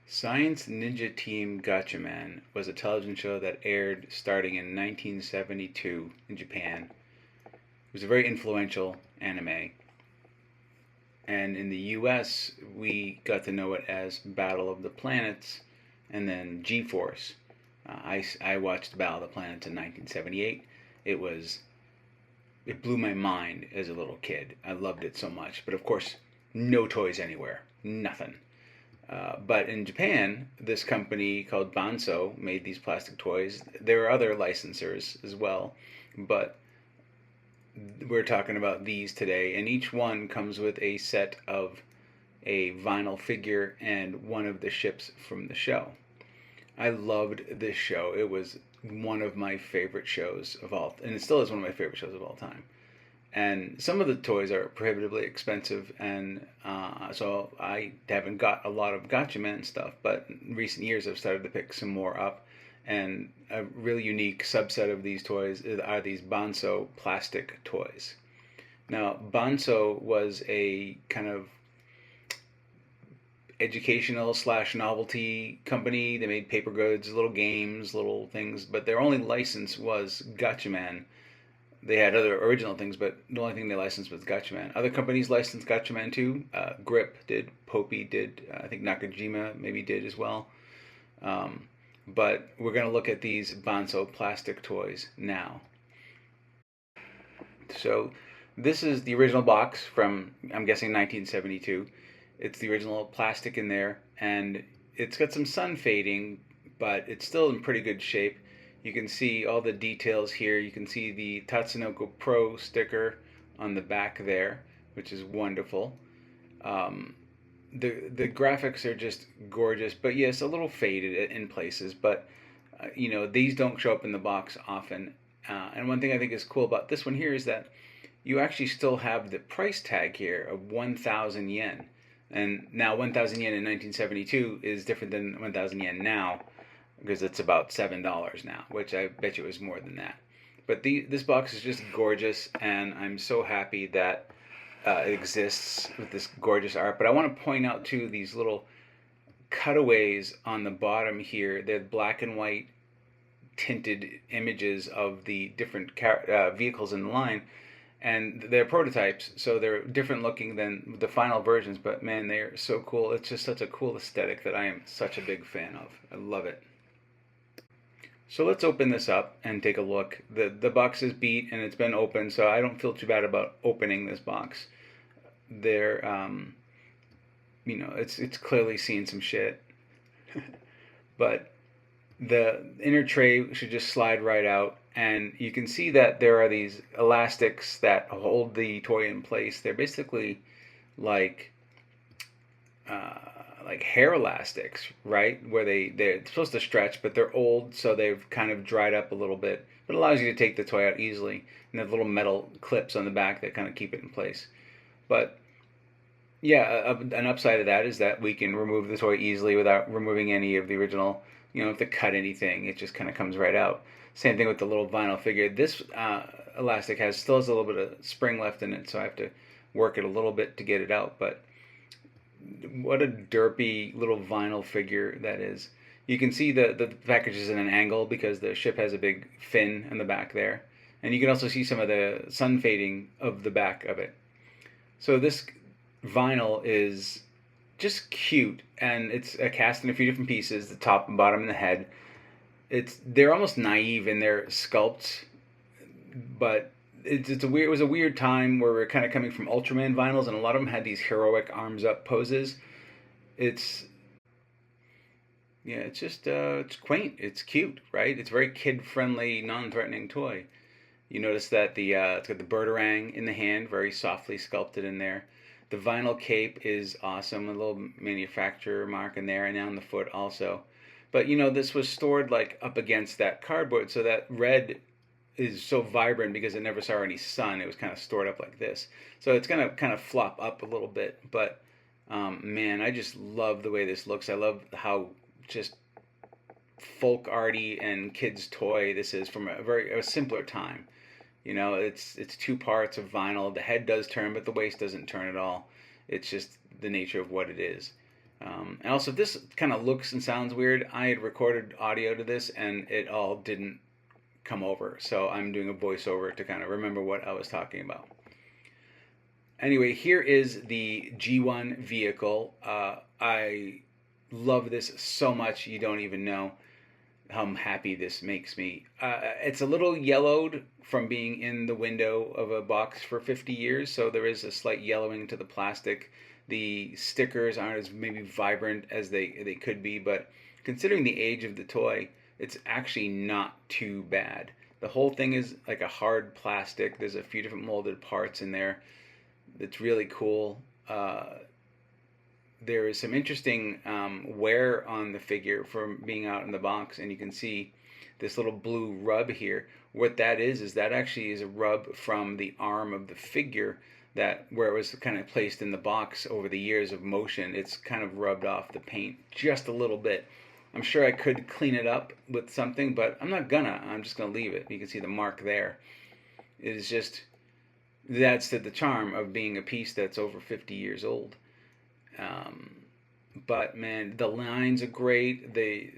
Science Ninja Team Gatchaman was a television show that aired starting in 1972 in Japan. It was a very influential anime. And in the US, we got to know it as Battle of the Planets and then G-Force. I watched Battle of the Planets in 1978. It blew my mind as a little kid. I loved it so much. But of course, no toys anywhere. Nothing. But in Japan, this company called Banso made these plastic toys. There are other licensors as well, but we're talking about these today. And each one comes with a set of a vinyl figure and one of the ships from the show. I loved this show. It was one of my favorite shows of all, and it still is one of my favorite shows of all time. And some of the toys are prohibitively expensive, and so I haven't got a lot of Gatchaman stuff, but in recent years I've started to pick some more up. And a really unique subset of these toys are these Banso plastic toys. Now, Banso was a kind of educational slash novelty company. They made paper goods, little games, little things, but their only license was Gatchaman. They had other original things, but the only thing they licensed was Gatchaman. Other companies licensed Gatchaman too. Grip did, Popey did, I think Nakajima maybe did as well. But we're going to look at these Banso plastic toys now. So this is the original box from, I'm guessing, 1972. It's the original plastic in there, and it's got some sun fading, but it's still in pretty good shape. You can see all the details here. You can see the Tatsunoko Pro sticker on the back there, which is wonderful. The graphics are just gorgeous, but yes, a little faded in places. But these don't show up in the box often. And one thing I think is cool about this one here is that you actually still have the price tag here of 1,000 yen. And now 1,000 yen in 1972 is different than 1,000 yen now, because it's about $7 now, which I bet you it was more than that. But this box is just gorgeous, and I'm so happy that it exists with this gorgeous art. But I want to point out too these little cutaways on the bottom here. They're black and white tinted images of the different vehicles in the line, and they're prototypes, so they're different looking than the final versions. But man, they're so cool. It's just such a cool aesthetic that I am such a big fan of. I love it. So let's open this up and take a look. The box is beat and it's been opened, so I don't feel too bad about opening this box. There, it's clearly seen some shit. But the inner tray should just slide right out, and you can see that there are these elastics that hold the toy in place. They're basically like hair elastics, right? Where they're supposed to stretch, but they're old, so they've kind of dried up a little bit. But it allows you to take the toy out easily, and they have little metal clips on the back that kind of keep it in place. But yeah, an upside of that is that we can remove the toy easily without removing any of the original. You don't have to cut anything; it just kind of comes right out. Same thing with the little vinyl figure. This elastic still has a little bit of spring left in it, so I have to work it a little bit to get it out. But what a derpy little vinyl figure that is. You can see the package is in an angle because the ship has a big fin in the back there. And you can also see some of the sun fading of the back of it. So this vinyl is just cute, and it's cast in a few different pieces, the top and bottom and the head. They're almost naive in their sculpts, but it was a weird time where we're kind of coming from Ultraman vinyls, and a lot of them had these heroic arms up poses. It's quaint, it's cute, right? It's a very kid friendly, non-threatening toy. You notice that it's got the birdarang in the hand, very softly sculpted in there. The vinyl cape is awesome, a little manufacturer mark in there, and down the foot also. But this was stored like up against that cardboard, so that red is so vibrant because it never saw any sun. It was kind of stored up like this. So it's going to kind of flop up a little bit. But man, I just love the way this looks. I love how just folk arty and kids toy this is from a simpler time. It's two parts of vinyl. The head does turn, but the waist doesn't turn at all. It's just the nature of what it is. And also, if this kind of looks and sounds weird, I had recorded audio to this and it all didn't come over. So I'm doing a voiceover to kind of remember what I was talking about. Anyway, here is the G-1 vehicle. I love this so much you don't even know how happy this makes me. It's a little yellowed from being in the window of a box for 50 years, so there is a slight yellowing to the plastic. The stickers aren't as maybe vibrant as they could be, but considering the age of the toy, it's actually not too bad. The whole thing is like a hard plastic. There's a few different molded parts in there. It's really cool. There is some interesting wear on the figure from being out in the box, and you can see this little blue rub here. What that is that actually is a rub from the arm of the figure, that where it was kind of placed in the box over the years of motion. It's kind of rubbed off the paint just a little bit. I'm sure I could clean it up with something, but I'm not gonna. I'm just gonna leave it. You can see the mark there. It is just, that's the charm of being a piece that's over 50 years old. But man, the lines are great. The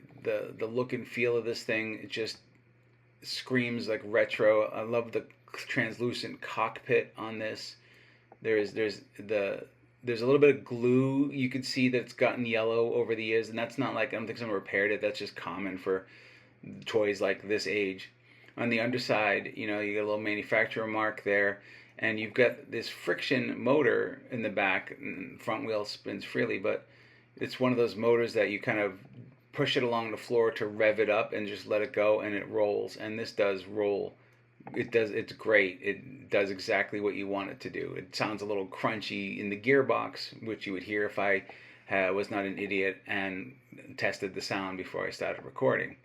look and feel of this thing, it just screams like retro. I love the translucent cockpit on this. There's a little bit of glue. You can see that it's gotten yellow over the years, and that's not like, I don't think someone repaired it. That's just common for toys like this age. On the underside, you get a little manufacturer mark there, and you've got this friction motor in the back. Front wheel spins freely, but it's one of those motors that you kind of push it along the floor to rev it up and just let it go, and it rolls. And this does roll. It's great. It does exactly what you want it to do. It sounds a little crunchy in the gearbox, which you would hear if I was not an idiot and tested the sound before I started recording.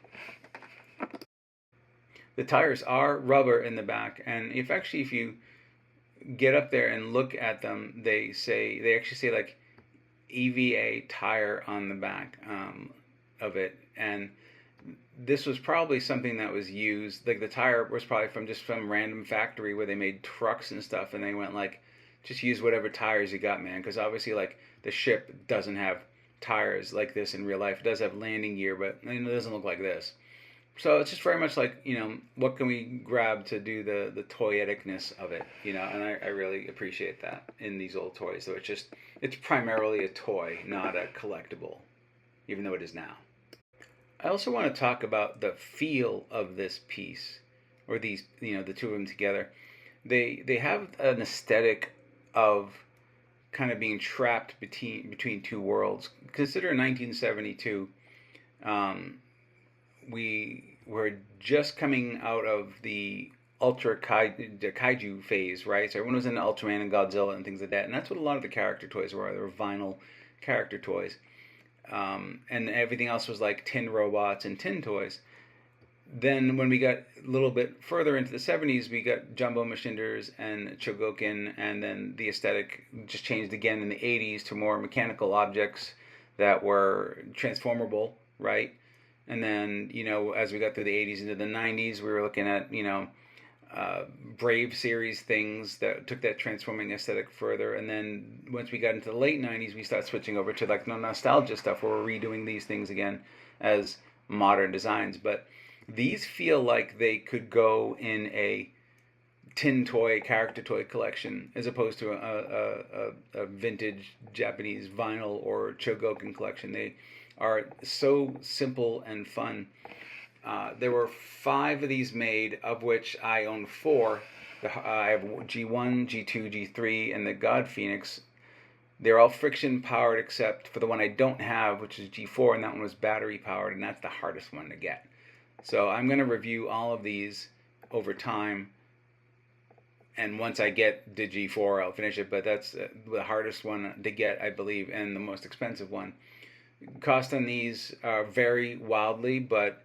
The tires are rubber in the back, and if you get up there and look at them, they actually say like EVA tire on the back of it. And this was probably something that was used, like the tire was probably from just some random factory where they made trucks and stuff, and they went like, just use whatever tires you got, man, because obviously like the ship doesn't have tires like this in real life. It does have landing gear, but it doesn't look like this. So it's just very much like, what can we grab to do the toyeticness of it, and I really appreciate that in these old toys. So it's primarily a toy, not a collectible, even though it is now. I also want to talk about the feel of this piece, or these, the two of them together. They have an aesthetic of kind of being trapped between two worlds. Consider 1972. We were just coming out of the kaiju phase, right? So everyone was into Ultraman and Godzilla and things like that, and that's what a lot of the character toys were. They were vinyl character toys, and everything else was like tin robots and tin toys. Then when we got a little bit further into the 70s, we got Jumbo Machinders and Chogokin, and then the aesthetic just changed again in the 80s to more mechanical objects that were transformable, right? And then, as we got through the 80s into the 90s, we were looking at, Brave series things that took that transforming aesthetic further. And then once we got into the late 90s, we started switching over to like nostalgia stuff where we're redoing these things again as modern designs. But these feel like they could go in a tin toy, character toy collection as opposed to a vintage Japanese vinyl or Chogokin collection. They are so simple and fun. There were 5 of these made, of which I own 4. I have G1, G2, G3, and the God Phoenix. They're all friction powered except for the one I don't have, which is G4, and that one was battery powered, and that's the hardest one to get. So I'm going to review all of these over time, and once I get the G4, I'll finish it, but that's the hardest one to get, I believe, and the most expensive one. Cost on these vary wildly, but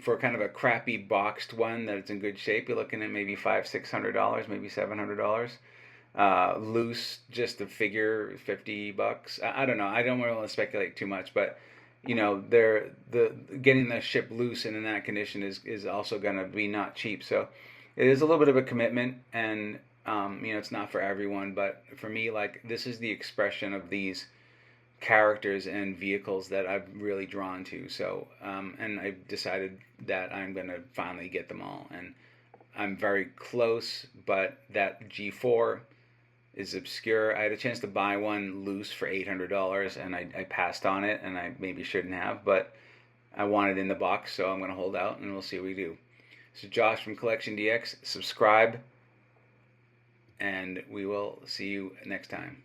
for kind of a crappy boxed one that it's in good shape, you're looking at maybe $500-600, maybe $700. Loose, just the figure, $50. I don't know. I don't want to speculate too much, but they're getting the ship loose and in that condition is also going to be not cheap. So it is a little bit of a commitment, and it's not for everyone, but for me, like, this is the expression of these characters and vehicles that I'm really drawn to. So, and I decided that I'm going to finally get them all. And I'm very close, but that G4 is obscure. I had a chance to buy one loose for $800, and I passed on it, and I maybe shouldn't have, but I want it in the box, so I'm going to hold out, and we'll see what we do. So Josh from CollectionDX, subscribe, and we will see you next time.